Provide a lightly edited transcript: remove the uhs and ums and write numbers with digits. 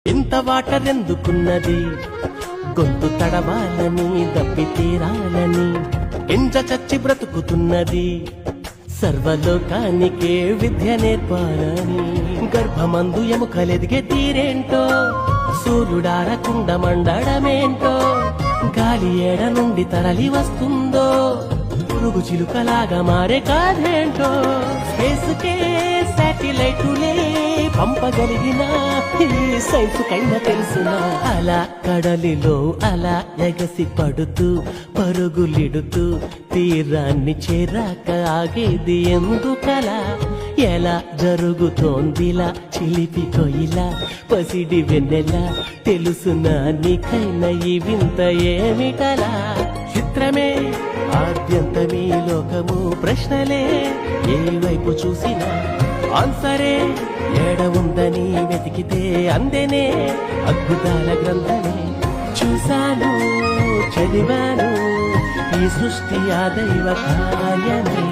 ఇంత వాటరెందుకున్నది గొంతు తడవాలని దప్పి తీరాలని ఎంజ చచ్చి బ్రతుకుతున్నది సర్వలోకానికే విద్య నేర్పాలని గర్భమందు ఎముకలెదిగే తీరేంటో సూర్యుడారకుండా మండడమేంటో గాలి ఏడ నుండి తరలి వస్తుందో పురుగు చిలుకలాగా మారే కాదేంటో స్పేస్కే శాటిలైటులే పంపగలిగిన సైన్స్ కైనా తెలుసునా అలా కడలిలో అలా ఎగసి పడుతూ పరుగులిడుతూ తీరాన్ని చేరాక ఆగేది ఎందుకలా ఎలా జరుగుతోందిలా చిలిపి కొయిలా పసిడి వెన్నెలా తెలుసునా నీకైనా ఈ వింత ఏమిటలా చిత్రమే ఆద్యంతమీ లోకము ప్రశ్నలే ఏ వైపు చూసినా ఆన్సరే ఏడ ఉందని వెతికితే అందేనే అద్భుతాల గ్రంథమే చూశాను చదివాను ఈ సృష్టి ఆ దైవ కార్యమే